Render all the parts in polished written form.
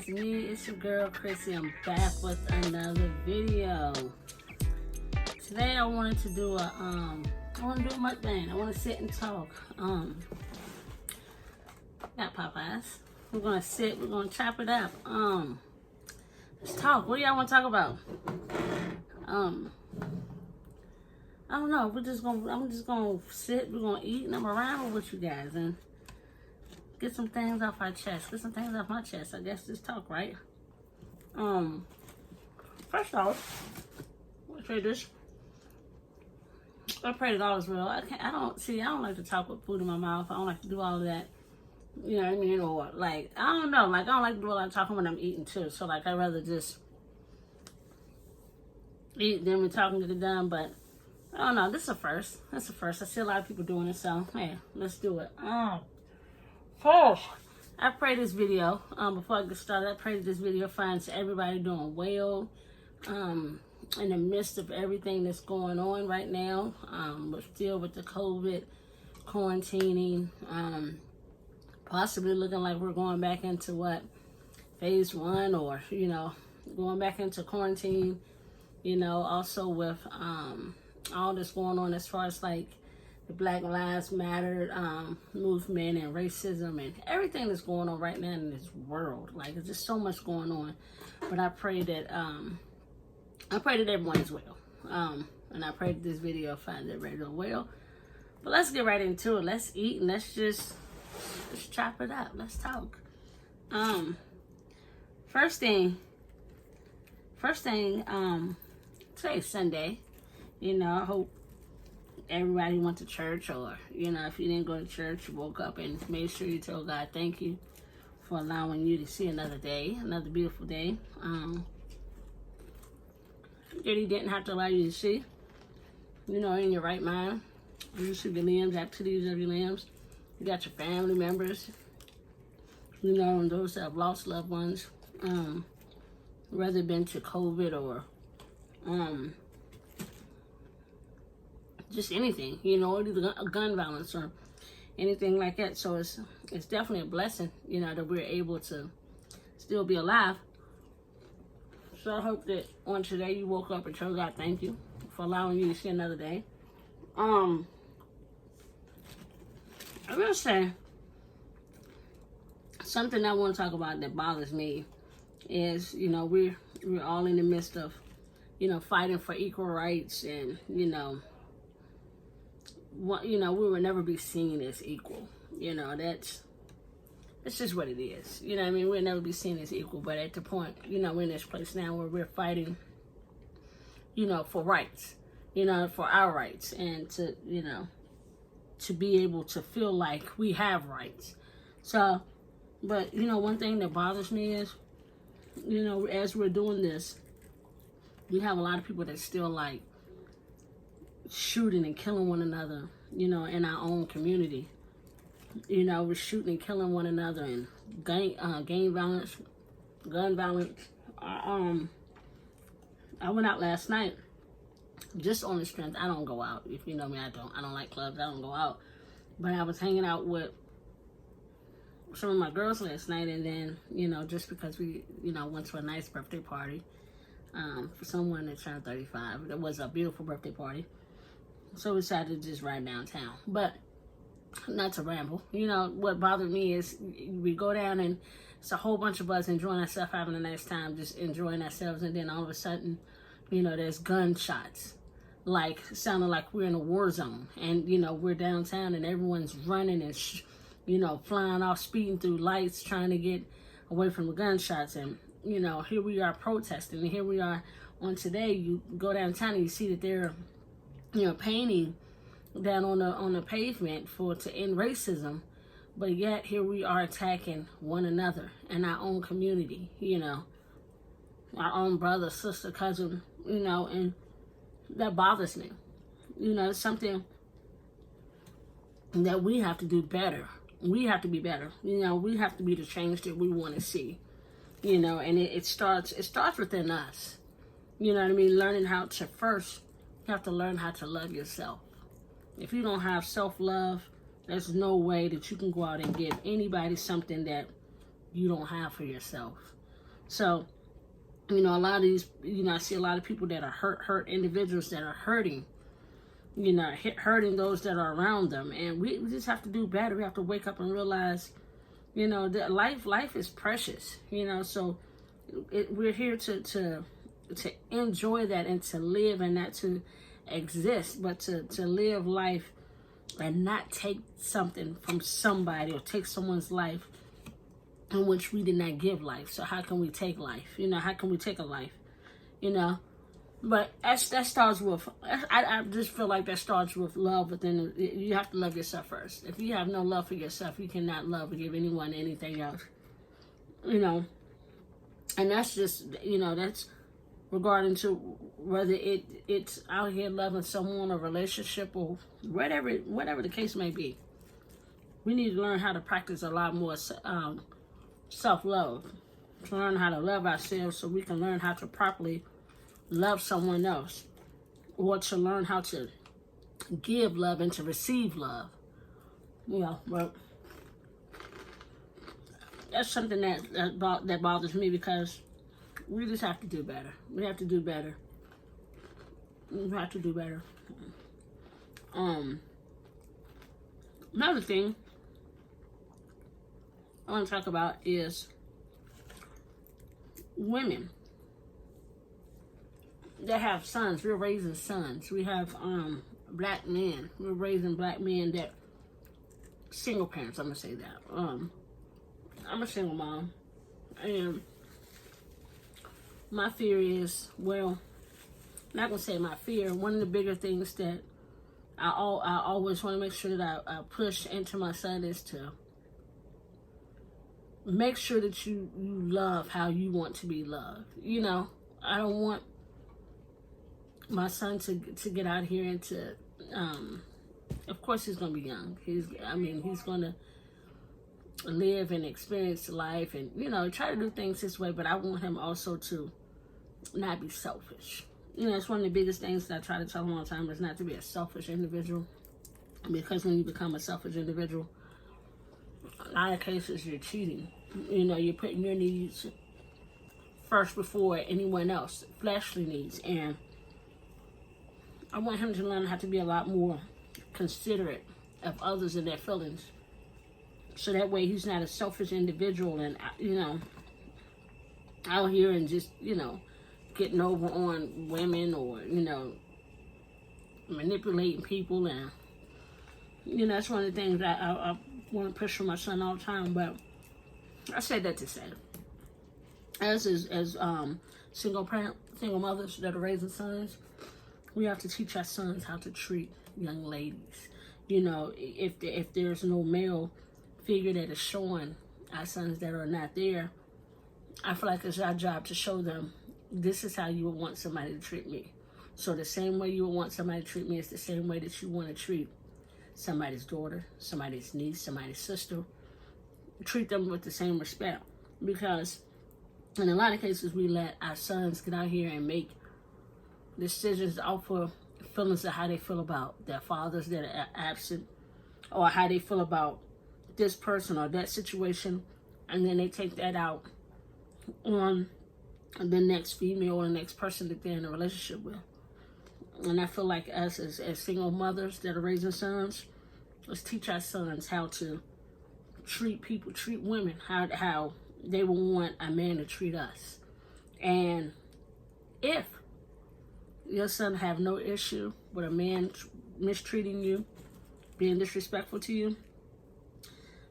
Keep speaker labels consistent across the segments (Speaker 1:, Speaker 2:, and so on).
Speaker 1: it's me, it's your girl Chrissy. I'm back with another video. Today I wanted to do a mukbang. I want to sit and talk. Got Popeyes. We're gonna sit, we're gonna chop it up. Let's talk. What do y'all want to talk about? I don't know. I'm just gonna sit, we're gonna eat, and I'm around with you guys and get some things off our chest. Get some things off my chest. I guess just talk, right? First off, let's try this. I pray that all is well. I don't like to talk with food in my mouth. I don't like to do all of that. You know what I mean? Or like, I don't know. Like, I don't like to do a lot of talking when I'm eating too. So like, I'd rather just eat than be talking to the done. But I don't know. This is a first. That's a first. I see a lot of people doing it. So hey, let's do it. First, I pray this video, before I get started, I pray that this video finds everybody doing well, in the midst of everything that's going on right now. We're still with the COVID, quarantining, possibly looking like we're going back into phase 1, or, going back into quarantine, also with, all this going on as far as like the Black Lives Matter movement and racism and everything that's going on right now in this world. Like, there's just so much going on. But I pray that everyone is well. And I pray that this video finds everybody doing well. But let's get right into it. Let's eat and let's chop it up. Let's talk. First thing, today's Sunday. I hope everybody went to church, or, if you didn't go to church, you woke up and made sure you told God thank you for allowing you to see another day, another beautiful day. That He didn't have to allow you to see, in your right mind. You see your limbs, activities of your limbs. You got your family members, and those that have lost loved ones, whether it been to COVID or, just anything, either gun violence or anything like that. So it's definitely a blessing, that we're able to still be alive. So I hope that on today you woke up and told God thank you for allowing you to see another day. I will say something I want to talk about that bothers me is, we're all in the midst of, fighting for equal rights, and we will never be seen as equal. That's just what it is. We'll never be seen as equal. But at the point, we're in this place now where we're fighting, for rights, for our rights, and to be able to feel like we have rights. So, but, one thing that bothers me is, as we're doing this, we have a lot of people that still like shooting and killing one another, in our own community. We're shooting and killing one another, and gang violence, gun violence. I went out last night just on the strength. I don't go out. If you know me, I don't like clubs. I don't go out. But I was hanging out with some of my girls last night, and then, just because we, went to a nice birthday party for someone that turned 35. It was a beautiful birthday party. So we decided to just ride downtown. But not to ramble. What bothered me is we go down and it's a whole bunch of us enjoying ourselves, having a nice time, just enjoying ourselves. And then all of a sudden, there's gunshots. Like, sounding like we're in a war zone. And, we're downtown and everyone's running and, flying off, speeding through lights, trying to get away from the gunshots. And, here we are protesting. And here we are on today. You go downtown and you see that they're painting down on the pavement to end racism, but yet here we are attacking one another in our own community, our own brother, sister, cousin, and that bothers me. It's something that we have to do better. We have to be better. We have to be the change that we want to see, and it starts within us. Learning how to first. You have to learn how to love yourself. If you don't have self-love, there's no way that you can go out and give anybody something that you don't have for yourself. So, you know, a lot of these, you know, I see a lot of people that are hurt individuals that are hurting, you know, hurting those that are around them. And we just have to do better. We have to wake up and realize, you know, that life is precious, you know. So we're here to enjoy that and to live, and not to exist, but to live life and not take something from somebody or take someone's life in which we did not give life. So how can we take life? You know, how can we take a life? You know, but that starts with, I just feel like that starts with love within. You have to love yourself first. If you have no love for yourself, you cannot love or give anyone anything else. You know, and that's just, you know, that's regarding to whether it's out here loving someone, a relationship, or whatever the case may be. We need to learn how to practice a lot more self-love, to learn how to love ourselves so we can learn how to properly love someone else, or to learn how to give love and to receive love. You know, but that's something that bothers me, because we just have to do better. We have to do better. We have to do better. Another thing I want to talk about is women that have sons. We're raising sons. We have black men. We're raising black men that single parents. I'm gonna say that. I'm a single mom, and my fear is, well, not gonna say my fear. One of the bigger things that I always want to make sure that I push into my son is to make sure that you love how you want to be loved. You know, I don't want my son to get out here and to, of course he's gonna be young. He's gonna live and experience life, and, you know, try to do things his way. But I want him also to not be selfish. You know, it's one of the biggest things that I try to tell him all the time, is not to be a selfish individual. Because when you become a selfish individual, a lot of cases you're cheating. You know, you're putting your needs first before anyone else, fleshly needs. And I want him to learn how to be a lot more considerate of others and their feelings. So that way he's not a selfish individual and, you know, out here and just, you know, getting over on women, or, you know, manipulating people. And, you know, that's one of the things I want to push for my son all the time. But I say that to say, as single mothers that are raising sons, we have to teach our sons how to treat young ladies. You know, if there's no male figure that is showing our sons that are not there, I feel like it's our job to show them, this is how you would want somebody to treat me. So the same way you would want somebody to treat me is the same way that you want to treat somebody's daughter, somebody's niece, somebody's sister. Treat them with the same respect. Because in a lot of cases, we let our sons get out here and make decisions off of feelings of how they feel about their fathers that are absent, or how they feel about this person or that situation, and then they take that out on the next female or the next person that they're in a relationship with. And I feel like us as single mothers that are raising sons, let's teach our sons how to treat people, treat women, how they will want a man to treat us. And if your son have no issue with a man mistreating you, being disrespectful to you,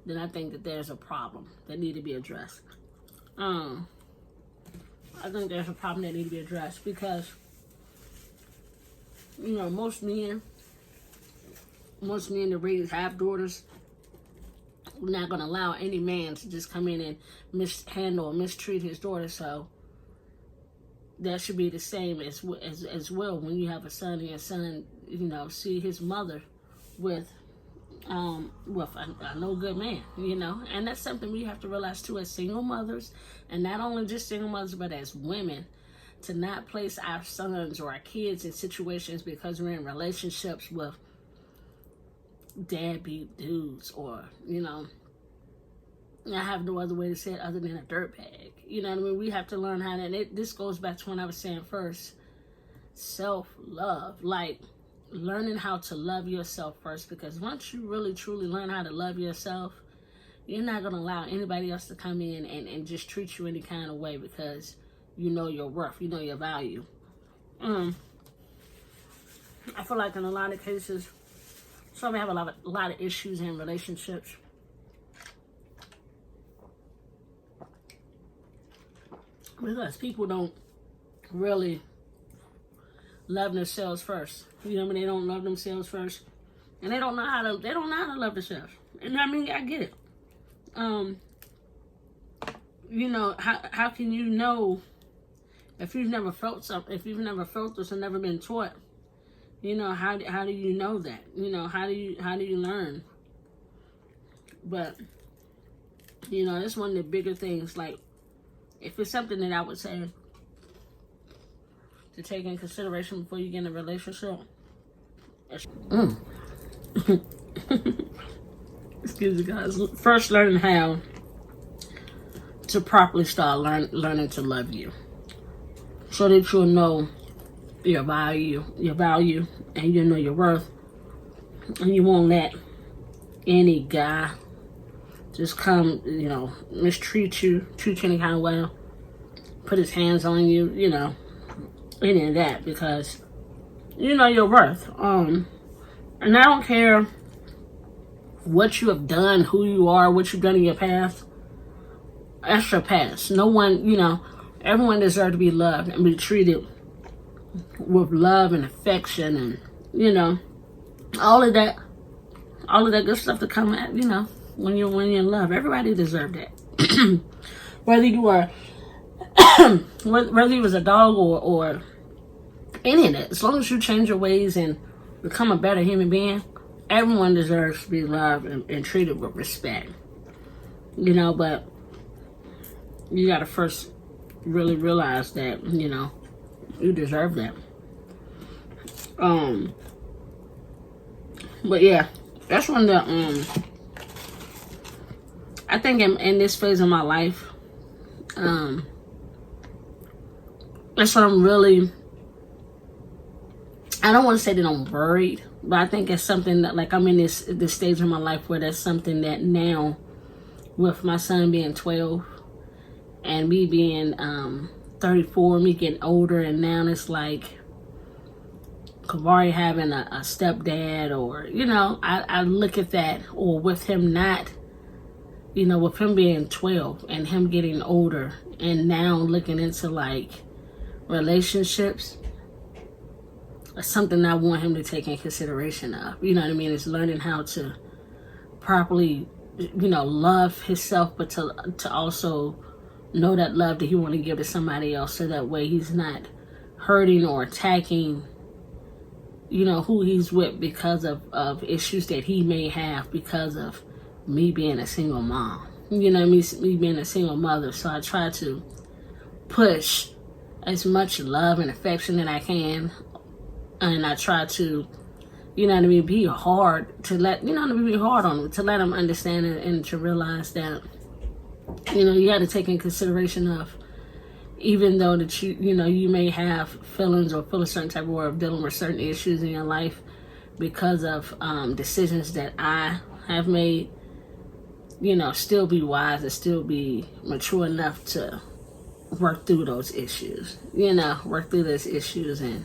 Speaker 1: then I think that there's a problem that need to be addressed. I think there's a problem that need to be addressed, because, you know, most men that raise have daughters, we're not going to allow any man to just come in and mishandle or mistreat his daughter. So that should be the same as well when you have a son, and your son, you know, see his mother with a no good man, you know. And that's something we have to realize too, as single mothers, and not only just single mothers, but as women, to not place our sons or our kids in situations because we're in relationships with deadbeat dudes, or, you know, I have no other way to say it other than a dirtbag. You know what I mean? We have to learn how to, and this goes back to when I was saying first, self-love. Like, learning how to love yourself first, because once you really truly learn how to love yourself, you're not going to allow anybody else to come in and just treat you any kind of way, because you know your worth, you know your value. I feel like in a lot of cases, some have a lot of issues in relationships. Because people don't really love themselves first. You know what I mean? They don't love themselves first. And they don't know how to love themselves. And I mean, I get it. You know, how can you know if you've never felt something, if you've never felt this or never been taught? You know, how do you know that? You know, how do you learn? But, you know, it's one of the bigger things. Like, if it's something that I would say to take in consideration before you get in a relationship. Excuse me, guys. First, learning how to properly start learning to love you, so that you'll know your value, and you know your worth, and you won't let any guy just come, you know, mistreat you, treat you any kind of way, put his hands on you, you know, any of that, because you know your worth. And I don't care what you have done, who you are, what you've done in your past. That's your past. No one, you know, everyone deserves to be loved and be treated with love and affection, and you know, all of that good stuff to come at, you know, when you're in love. Everybody deserves that. Whether you are whether you was a dog or any of that, as long as you change your ways and become a better human being, everyone deserves to be loved and treated with respect. You know, but you gotta first really realize that, you know, you deserve that. But yeah, that's one of the I think in this phase of my life, that's what I'm really, I don't want to say that I'm worried, but I think it's something that, like, I'm in this stage of my life where that's something that now, with my son being 12 and me being 34, me getting older, and now it's like Kavari having a stepdad, or, you know, I look at that, or with him not, you know, with him being 12 and him getting older, and now looking into like relationships, it's something I want him to take in consideration of. You know what I mean? It's learning how to properly, you know, love himself, but to also know that love that he want to give to somebody else, so that way he's not hurting or attacking, you know, who he's with because of issues that he may have because of me being a single mom. You know, me being a single mother. So I try to push as much love and affection that I can, and I try to, you know what I mean, be hard to let, you know what I mean, be hard on them, to let them understand it, and to realize that, you know, you got to take in consideration of, even though that you know, you may have feelings or feel a certain type of way of dealing with certain issues in your life because of decisions that I have made, you know, still be wise and still be mature enough to work through those issues, you know, work through those issues. And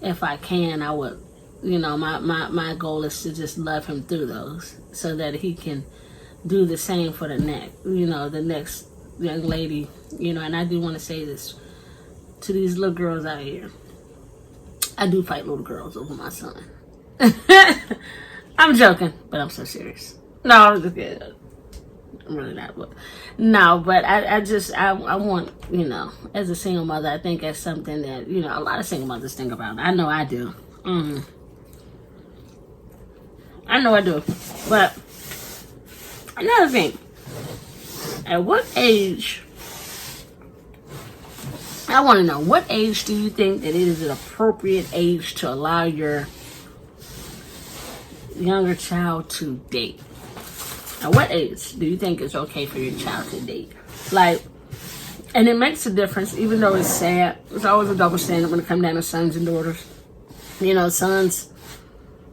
Speaker 1: if I can, I would, you know, my goal is to just love him through those, so that he can do the same for the next young lady, you know. And I do want to say this to these little girls out here. I do fight little girls over my son. I'm joking, but I'm so serious. No, I'm just kidding. I'm really not, but no, but I want, you know, as a single mother, I think that's something that, you know, a lot of single mothers think about. I know I do. I know I do. But another thing, at what age, I want to know, what age do you think that it is an appropriate age to allow your younger child to date? At what age do you think it's okay for your child to date? Like, and it makes a difference, even though it's sad. It's always a double standard when it comes down to sons and daughters. You know, sons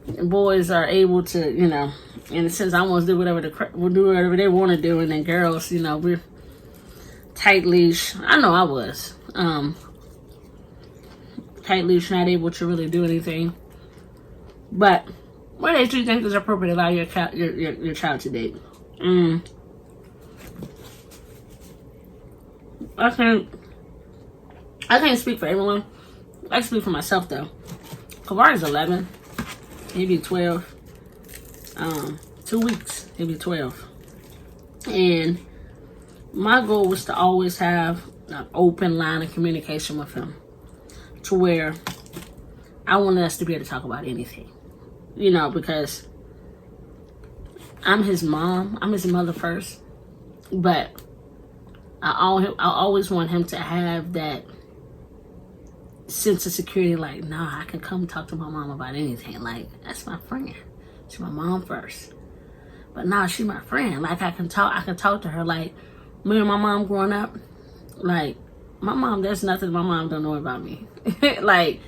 Speaker 1: and boys are able to, you know, in a sense, almost do whatever they want to do, and then girls, you know, we're tight leash. I know I was tight leash, not able to really do anything. But what age do you think is appropriate to allow your child to date? I can't speak for everyone. I can speak for myself though. Kavari's 11. He'll be 12. 2 weeks, he'll be 12. And my goal was to always have an open line of communication with him, to where I wanted us to be able to talk about anything. You know, because I'm his mom. I'm his mother first. But I always want him to have that sense of security, like, nah, I can come talk to my mom about anything. Like, that's my friend. She's my mom first. But nah, she's my friend. Like, I can talk to her. Like, me and my mom growing up, like, my mom, there's nothing my mom don't know about me. Like,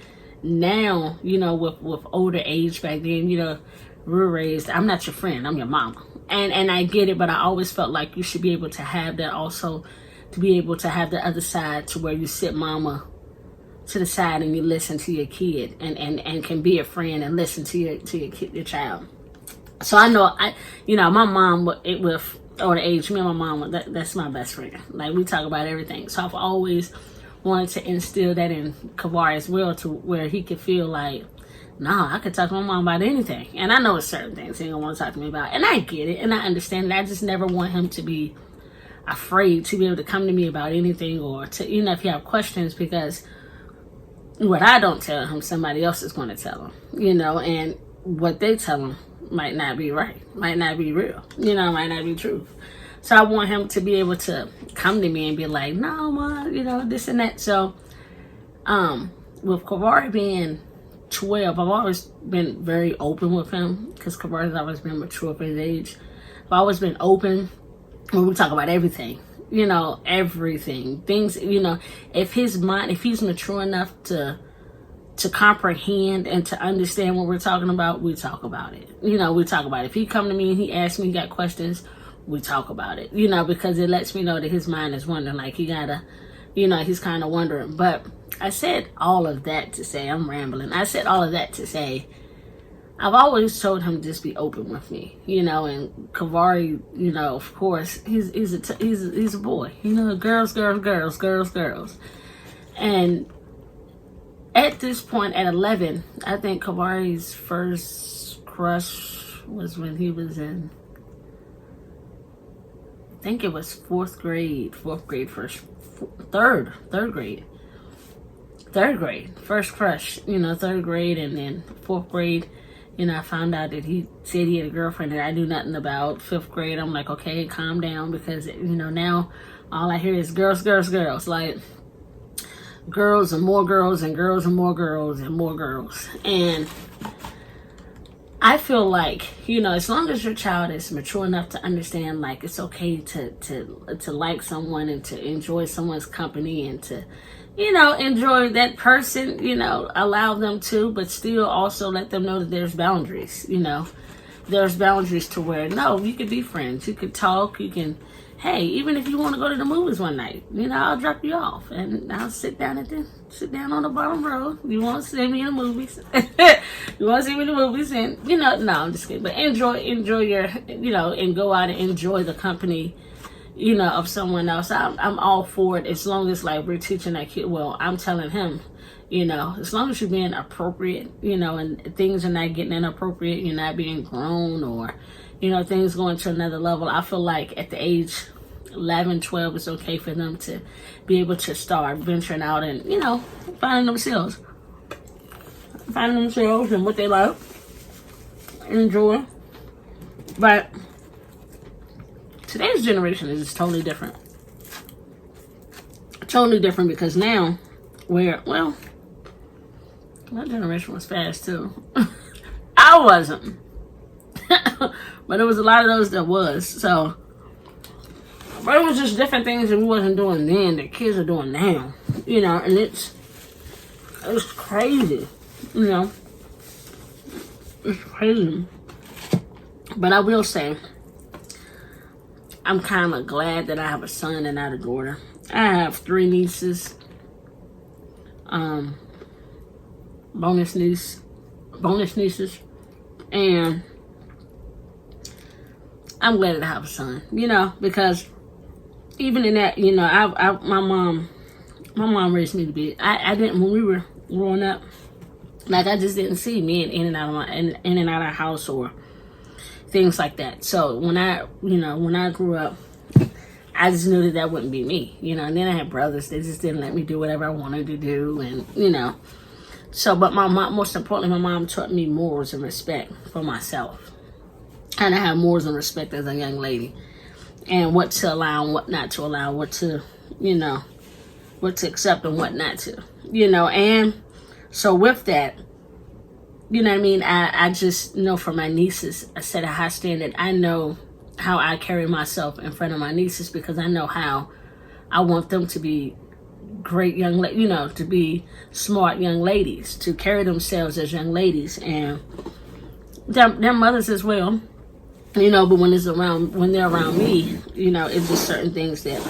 Speaker 1: now, you know, with older age, back then, you know, we were raised, I'm not your friend, I'm your mama. And I get it, but I always felt like you should be able to have that also, to be able to have the other side, to where you sit mama to the side and you listen to your kid, and can be a friend and listen to your child. So I know, you know, my mom, with older age, me and my mom, that's my best friend. Like, we talk about everything. So I've always wanted to instill that in Kavari as well, to where he could feel like, nah, I could talk to my mom about anything. And I know it's certain things he don't want to talk to me about. And I get it, and I understand it. I just never want him to be afraid to be able to come to me about anything, or to, you know, if you have questions, because what I don't tell him, somebody else is going to tell him, you know, and what they tell him might not be right, might not be real, you know, might not be true. So I want him to be able to come to me and be like, no, ma, you know, this and that. So, with Kavari being 12, I've always been very open with him, because Kavari's always been mature for his age. I've always been open when we talk about everything, you know, everything. Things, you know, if he's mature enough to comprehend and to understand what we're talking about, we talk about it. You know, we talk about it. If he come to me and he asks me, he got questions, we talk about it. You know, because it lets me know that his mind is wondering, like, he gotta, you know, he's kind of wondering. But I said all of that to say, I'm rambling. I said all of that to say, I've always told him just be open with me, you know. And Kavari, you know, of course, he's a boy, you know, girls. And at this point, at 11, I think Kavari's first crush was when he was in, I think it was third grade, first crush, you know, third grade, and then fourth grade, you know, I found out that he said he had a girlfriend that I knew nothing about. Fifth grade, I'm like, okay, calm down, because, you know, now all I hear is girls, like, girls and more girls and girls and more girls and more girls. And I feel like, you know, as long as your child is mature enough to understand, like, it's okay to like someone and to enjoy someone's company and to, you know, enjoy that person, you know, allow them to, but still also let them know that there's boundaries, you know. There's boundaries to where, no, you could be friends. You could talk. You can, hey, even if you want to go to the movies one night, you know, I'll drop you off and I'll sit down on the bottom row. You want to see me in the movies? You want to see me in the movies? And, you know, no, I'm just kidding. But enjoy your, you know, and go out and enjoy the company, you know, of someone else. I'm all for it, as long as, like, we're teaching that kid. Well, I'm telling him, you know, as long as you're being appropriate, you know, and things are not getting inappropriate, you're not being grown, or, you know, things going to another level. I feel like at the age 11, 12, it's okay for them to be able to start venturing out and, you know, finding themselves and what they like and enjoy. But today's generation is just totally different. Totally different, because now well, that generation was fast too. I wasn't. But there was a lot of those that was. So, but it was just different things that we wasn't doing then that kids are doing now. You know, and it's crazy. You know, it's crazy. But I will say, I'm kind of glad that I have a son and not a daughter. I have 3 nieces. Bonus nieces. And I'm glad that I have a son, you know, because even in that, you know, my mom raised me to be, I didn't, when we were growing up, like, I just didn't see men in and out of our house or things like that. So when I grew up, I just knew that wouldn't be me, you know. And then I had brothers. They just didn't let me do whatever I wanted to do, and, you know. So, but my mom, most importantly, my mom taught me morals and respect for myself. And I have morals and respect as a young lady. And what to allow and what not to allow, what to, you know, what to accept and what not to, you know. And so with that, you know what I mean, I just know for my nieces, I set a high standard. I know how I carry myself in front of my nieces because I know how I want them to be great young, you know, to be smart young ladies, to carry themselves as young ladies, and their mothers as well, you know. But when they're around me, you know, it's just certain things that,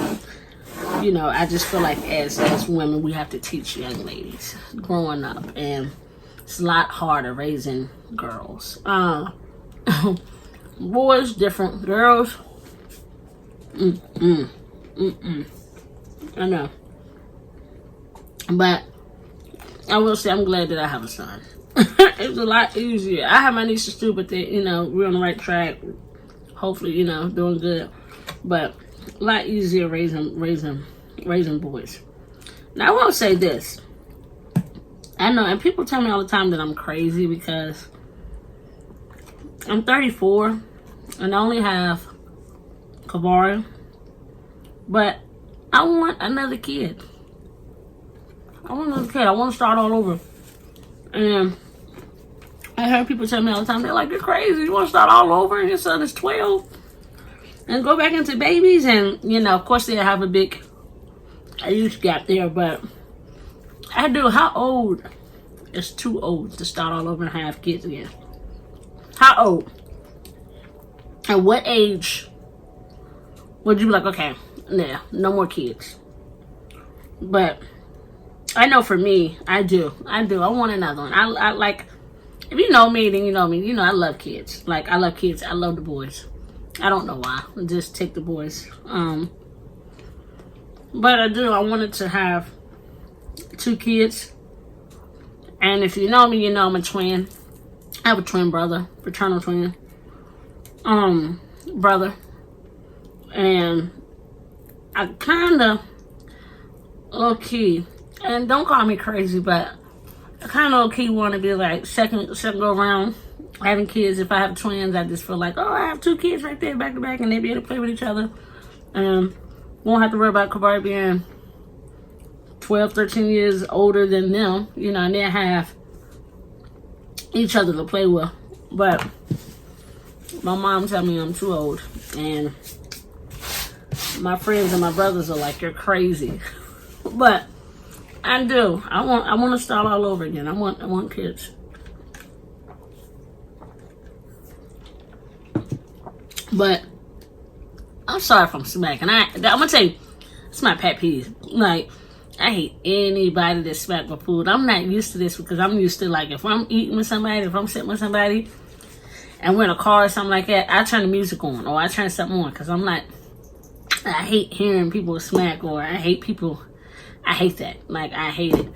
Speaker 1: you know, I just feel like as women we have to teach young ladies growing up, and it's a lot harder raising girls. Boys different, girls. I know, but I will say I'm glad that I have a son. It's a lot easier. I have my nieces too, but they, you know, we're on the right track. Hopefully, you know, doing good. But a lot easier raising boys. Now I will say this. I know, and people tell me all the time that I'm crazy because I'm 34 and I only have Kavari, but I want another kid. I want to start all over. And I heard people tell me all the time, they're like, you're crazy. You want to start all over and your son is 12 and go back into babies? And, you know, of course they have a big age gap there, but I do. How old is too old to start all over and have kids again? How old? At what age would you be like, okay, nah, no more kids? But I know for me, I do. I want another one. I like, if you know me, then you know me. You know I love kids. Like, I love kids. I love the boys. I don't know why. I just take the boys. But I do. I wanted to have 2 kids. And if you know me, you know I'm a twin. I have a twin brother, fraternal twin, brother, and I kind of low key, and don't call me crazy, but I kind of low key want to be like second go around having kids. If I have twins, I just feel like, oh, I have 2 kids right there back to back, and they be able to play with each other, and won't have to worry about Kavari being 12, 13 years older than them, you know, and they have each other to play with. But my mom tell me I'm too old, and my friends and my brothers are like, you're crazy. But I do. I want to start all over again. I want kids. But I'm sorry if I'm smacking. I'm gonna tell you, it's my pet peeve. Like, I hate anybody that smack my food. I'm not used to this because I'm used to, like, if I'm eating with somebody, if I'm sitting with somebody, and we're in a car or something like that, I turn the music on or I turn something on because I'm not, I hate hearing people smack, or I hate that. Like, I hate it.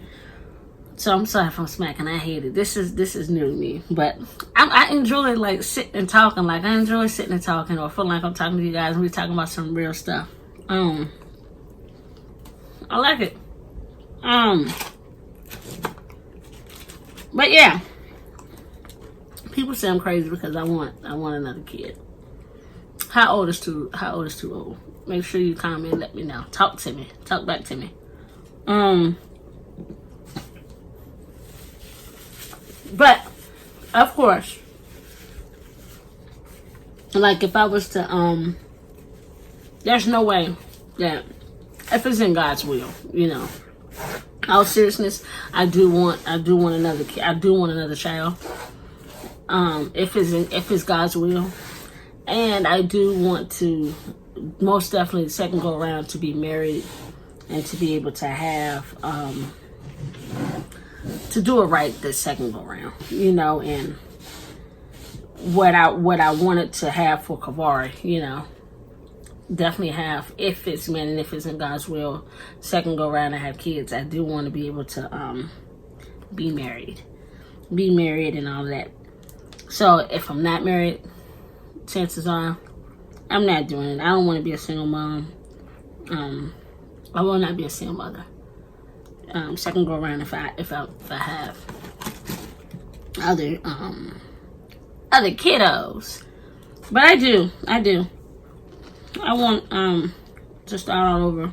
Speaker 1: So I'm sorry if I'm smacking. I hate it. This is new to me. But I enjoy, like, sitting and talking. Like, I enjoy sitting and talking, or feeling like I'm talking to you guys and we're talking about some real stuff. I like it. But yeah, people say I'm crazy because I want another kid. How old is too old? Make sure you comment, let me know. Talk to me. Talk back to me. But of course, like if I was to, there's no way that if it's in God's will, you know. All seriousness, I do want another kid. I do want another child. If it's God's will, and I do want to most definitely the second go around to be married and to be able to have to do it right the second go around, you know, and what I wanted to have for Kavari, you know. Definitely have, if it's meant and if it's in God's will, second go around and have kids. I do want to be able to be married and all that. So if I'm not married, chances are I'm not doing it. I don't want to be a single mom. I will not be a single mother. Second go around if I have other kiddos, but I do. I want to start all over,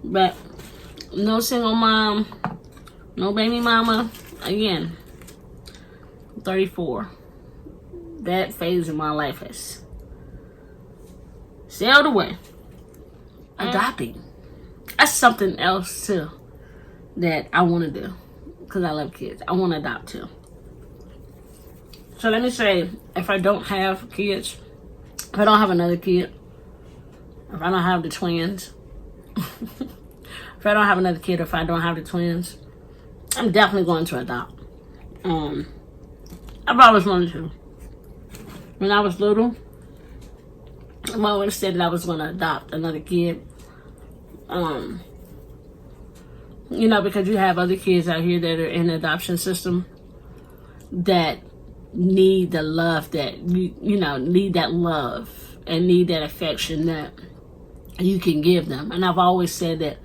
Speaker 1: but no single mom, no baby mama. Again, I'm 34. That phase of my life has sailed away. Adopting, that's something else too that I want to do because I love kids. I want to adopt too. So let me say, if I don't have kids, if I don't have another kid, if I don't have the twins, if I don't have another kid, if I don't have the twins, I'm definitely going to adopt. I've always wanted to. When I was little, I always said that I was going to adopt another kid. You know, because you have other kids out here that are in the adoption system that need the love that you know, need that love and need that affection that you can give them. And I've always said that,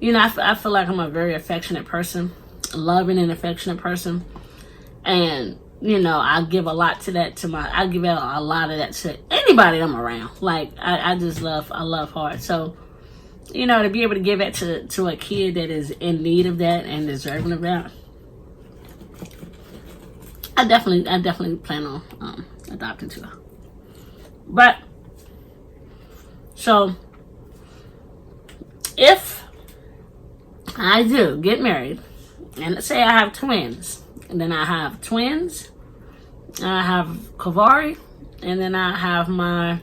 Speaker 1: you know, I feel like I'm a very affectionate person, loving and affectionate person, and you know, I give a lot to that I give out a lot of that to anybody I'm around. Like I love hard. So, you know, to be able to give that to a kid that is in need of that and deserving of that, I definitely plan on adopting too. But so if I do get married, and let's say I have twins, and then I have twins, and I have Kavari, and then I have my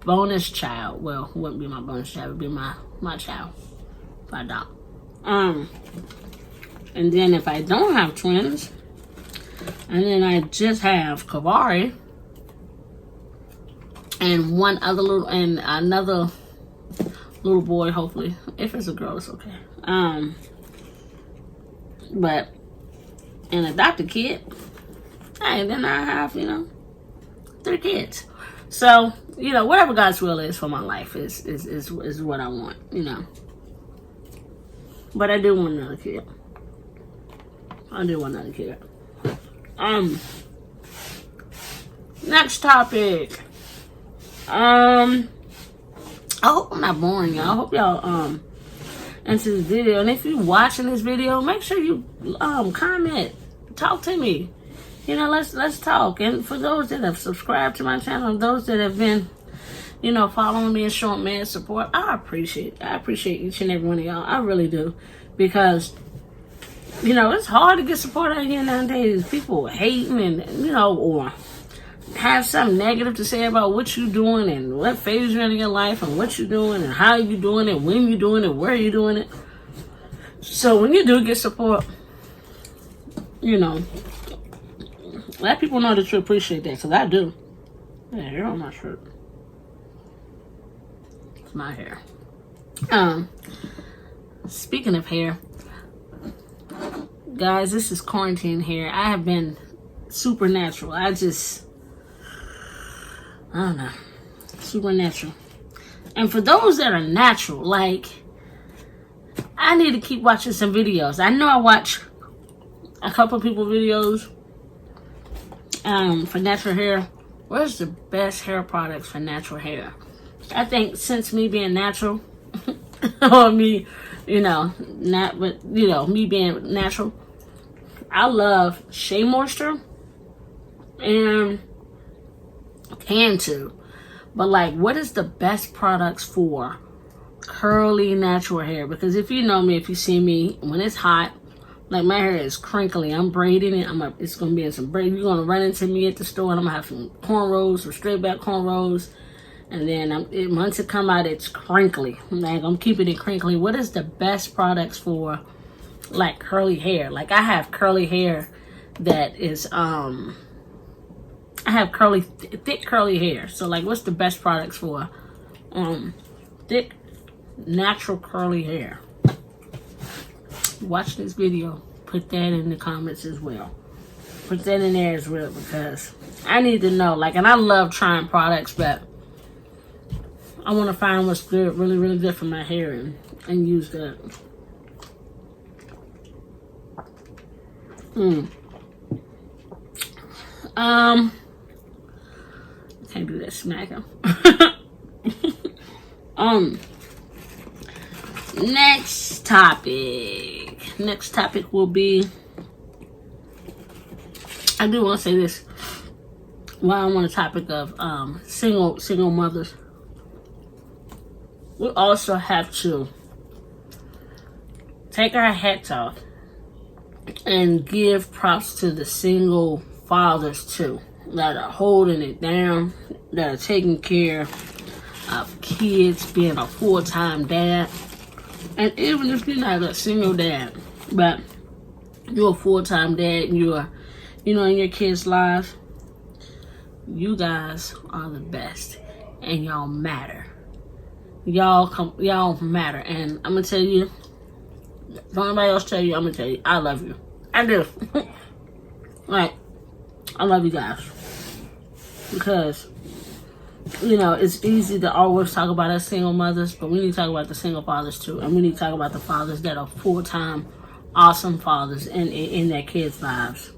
Speaker 1: bonus child. Well, it wouldn't be my bonus child, it would be my child if I adopt. And then if I don't have twins, and then I just have Kavari and another little boy, hopefully. If it's a girl, it's okay. But an adopted kid, and then I have, you know, 3 kids. So, you know, whatever God's will is for my life is what I want, you know. But I do want another kid. Next topic. I hope I'm not boring y'all. I hope y'all into this video. And if you're watching this video, make sure you comment, talk to me. You know, let's talk. And for those that have subscribed to my channel, those that have been, you know, following me and showing mad support, I appreciate each and every one of y'all. I really do, because you know, it's hard to get support out here nowadays. People hating and, you know, or have something negative to say about what you're doing and what phase you're in your life and what you're doing and how you're doing it, when you're doing it, where you're doing it. So when you do get support, you know, let people know that you appreciate that, because I do. Yeah, hair on my shirt. It's my hair. Speaking of hair, guys, this is quarantine hair. I have been supernatural. I don't know. Supernatural. And for those that are natural, like, I need to keep watching some videos. I know I watch a couple people videos for natural hair. Where's the best hair products for natural hair? I think since me being natural, or me, you know, not, but, you know, me being natural, I love Shea Moisture and can too. But like, what is the best products for curly natural hair? Because if you know me, if you see me, when it's hot, like my hair is crinkly, I'm braiding it. It's gonna be in some braid. You're gonna run into me at the store, and I'm gonna have some cornrows, some straight back cornrows, and then once it come out, it's crinkly. Like, I'm keeping it crinkly. What is the best products for like curly hair? Like, I have curly hair that is I have thick curly hair. So like, what's the best products for thick natural curly hair? Watch this video, put that in the comments as well. Put that in there as well, because I need to know. Like, and I love trying products, but I want to find what's good, really, really good for my hair, and use that. Can't do that smacking. Next topic will be, I do want to say this while I'm on the topic of single mothers. We also have to take our hats off and give props to the single fathers too, that are holding it down, that are taking care of kids, being a full-time dad. And even if you're not a single dad, but you're a full-time dad, and you're, in your kids' lives, you guys are the best, and y'all matter. Y'all matter, and I'm gonna tell you. Don't anybody else tell you? I'm gonna tell you. I love you. I do. Like, I love you guys, because it's easy to always talk about us single mothers, but we need to talk about the single fathers too. And we need to talk about the fathers that are full-time, awesome fathers in their kids' lives.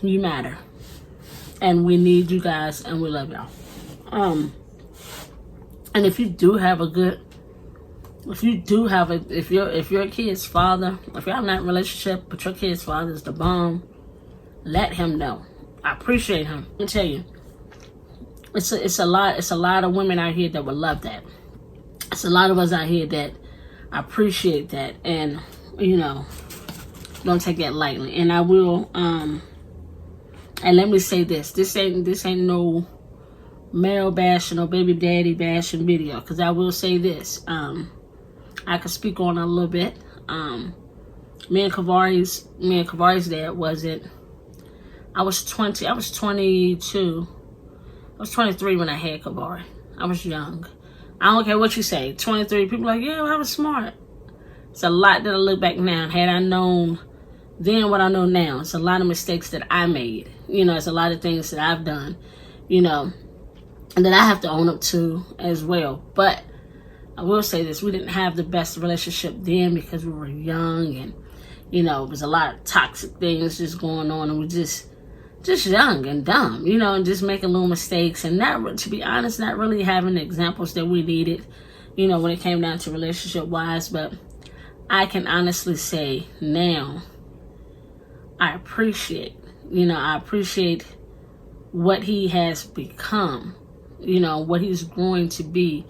Speaker 1: You matter. And we need you guys, and we love y'all. And if your kid's father, if y'all not in a relationship, but your kid's father is the bomb, let him know. I appreciate him. Let me tell you. It's a lot of women out here that would love that. It's a lot of us out here that appreciate that, and don't take that lightly. And I will and let me say this ain't no male bashing or baby daddy bashing video, because I will say this, I could speak on it a little bit. Me and Kavari's dad wasn't. I was 22. I was 23 when I had Kavari. I was young. I don't care what you say. 23, people are like, yeah, well, I was smart. It's a lot that I look back now. Had I known then what I know now, it's a lot of mistakes that I made. It's a lot of things that I've done, and that I have to own up to as well. But I will say this, we didn't have the best relationship then because we were young, and, it was a lot of toxic things just going on, and we just young and dumb, and just making little mistakes, and not, to be honest, not really having the examples that we needed, when it came down to relationship wise. But I can honestly say now, I appreciate what he has become, what he's going to be,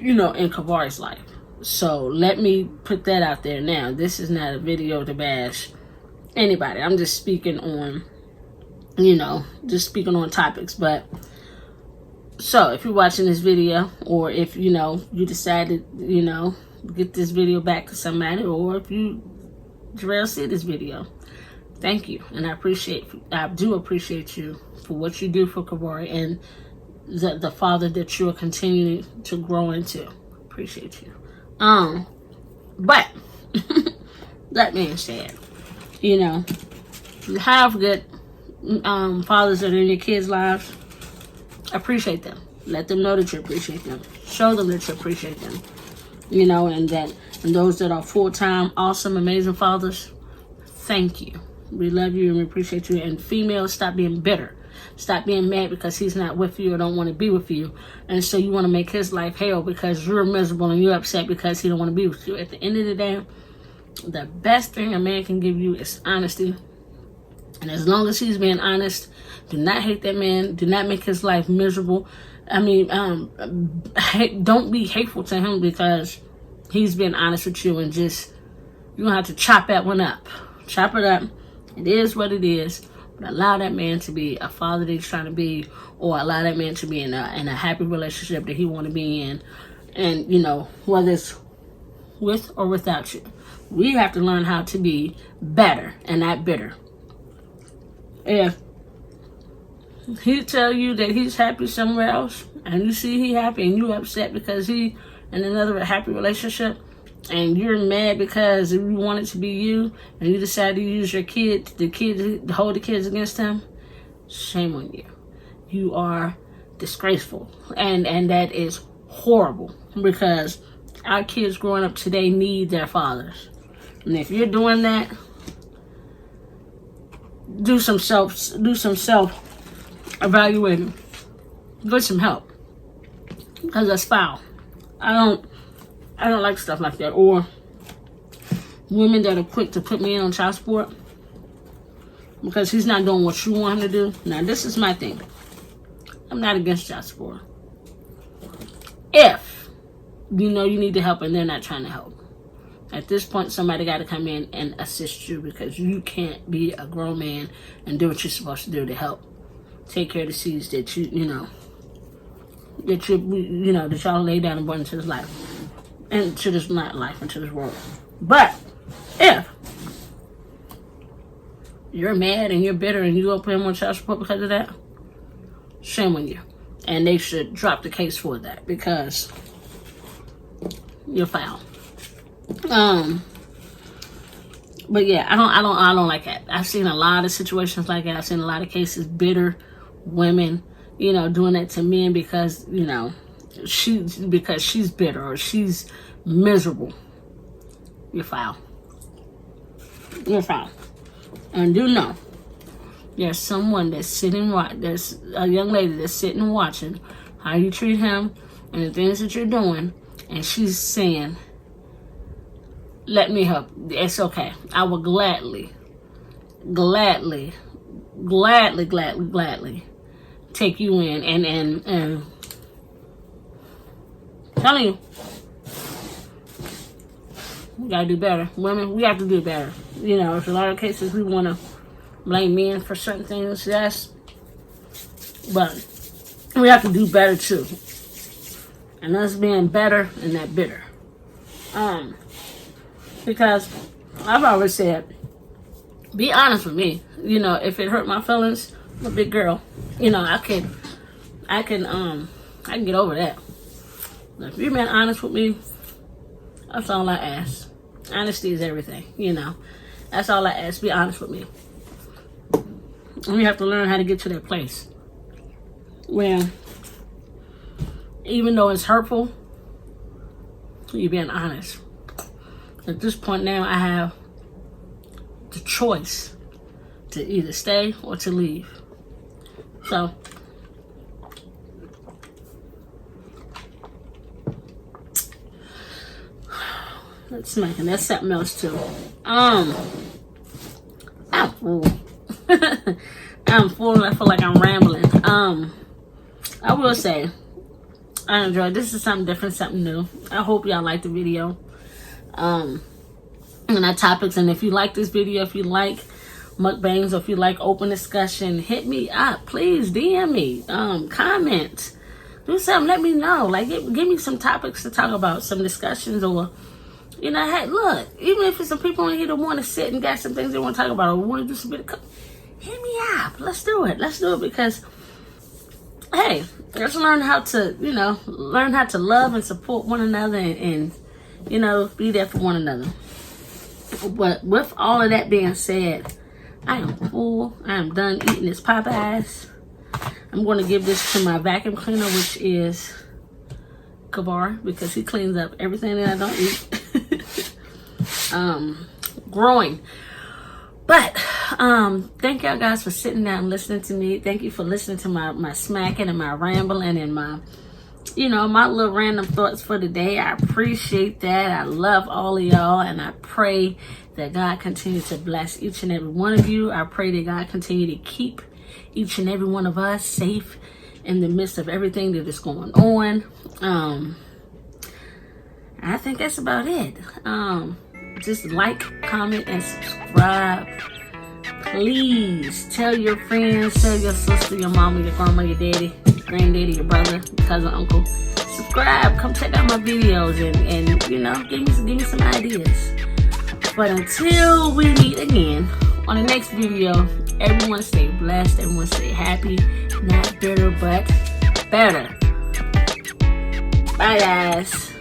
Speaker 1: in Kavari's life. So let me put that out there now. This is not a video to bash anybody. I'm just speaking on, topics. But so if you're watching this video, or if you decided get this video back to somebody, or if you see this video, thank you, and I do appreciate you for what you do for Kavari and the father that you're continuing to grow into. Appreciate you. But that being said, you have good fathers that are in your kids' lives. Appreciate them. Let them know that you appreciate them. Show them that you appreciate them. And those that are full-time, awesome, amazing fathers, thank you. We love you and we appreciate you. And females, stop being bitter. Stop being mad because he's not with you or don't want to be with you. And so you want to make his life hell because you're miserable and you're upset because he don't want to be with you. At the end of the day, the best thing a man can give you is honesty And as long as he's being honest, do not hate that man. Do not make his life miserable. I mean, don't be hateful to him because he's been honest with you, and just, you're going to have to chop that one up. Chop it up. It is what it is. But allow that man to be a father that he's trying to be, or allow that man to be in a happy relationship that he want to be in. And, you know, whether it's with or without you. We have to learn how to be better and not bitter. If he tell you that he's happy somewhere else, and you see he happy, and you upset because he in another happy relationship, and you're mad because you want it to be you, and you decide to use your kid, to hold the kids against him, shame on you. You are disgraceful, and that is horrible, because our kids growing up today need their fathers. And if you're doing that, do some self evaluating. Get some help, because that's foul. I don't like stuff like that. Or women that are quick to put me in on child support because he's not doing what you want him to do. Now, this is my thing. I'm not against child support. If you know you need the help and they're not trying to help, at this point, somebody got to come in and assist you, because you can't be a grown man and do what you're supposed to do to help take care of the seeds that that y'all lay down and born into this life, and to this not life, into this world. But if you're mad and you're bitter and you go put him on child support because of that, shame on you, and they should drop the case for that, because you're foul. But yeah, I don't like that. I've seen a lot of situations like that. I've seen a lot of cases, bitter women, doing that to men because, she's bitter or she's miserable. You're foul. You're foul. And do know, there's someone that's sitting, there's a young lady that's sitting and watching how you treat him and the things that you're doing, and she's saying, let me help. It's okay. I will gladly take you in and telling you, we gotta do better. Women, we have to do better. There's a lot of cases we want to blame men for certain things, yes, but we have to do better too. And us being better and not bitter. Because I've always said, be honest with me. If it hurt my feelings, I'm a big girl. I can get over that. If you're being honest with me, that's all I ask. Honesty is everything. That's all I ask. Be honest with me. And we have to learn how to get to that place where, even though it's hurtful, you're being honest. At this point now, I have the choice to either stay or to leave. So, that's smacking. That's something else too. I'm full. I'm full. I feel like I'm rambling. I will say, I enjoyed. This is something different, something new. I hope y'all like the video. And our topics. And if you like this video, if you like mukbangs, or if you like open discussion, hit me up. Please DM me. Comment. Do something. Let me know. Like, give me some topics to talk about, some discussions, or hey, look, even if it's some people in here that want to sit and got some things they want to talk about, or want to do some bit of hit me up. Let's do it. Because, hey, let's learn how to, love and support one another and be there for one another. But with all of that being said, I am full. I am done eating this Popeys. I'm going to give this to my vacuum cleaner, which is Kavar, because he cleans up everything that I don't eat. Growing. But thank y'all guys for sitting down and listening to me. Thank you for listening to my smacking and my rambling and my little random thoughts for the day. I appreciate that. I love all of y'all, and I pray that God continue to bless each and every one of you. I pray that God continue to keep each and every one of us safe in the midst of everything that is going on. I think that's about it. Just like, comment, and subscribe. Please tell your friends, tell your sister, your mama, your grandma, your daddy, granddaddy, your brother, cousin, uncle. Subscribe. Come check out my videos and you know, give me some ideas. But until we meet again on the next video, everyone stay blessed. Everyone stay happy. Not bitter, but better. Bye, guys.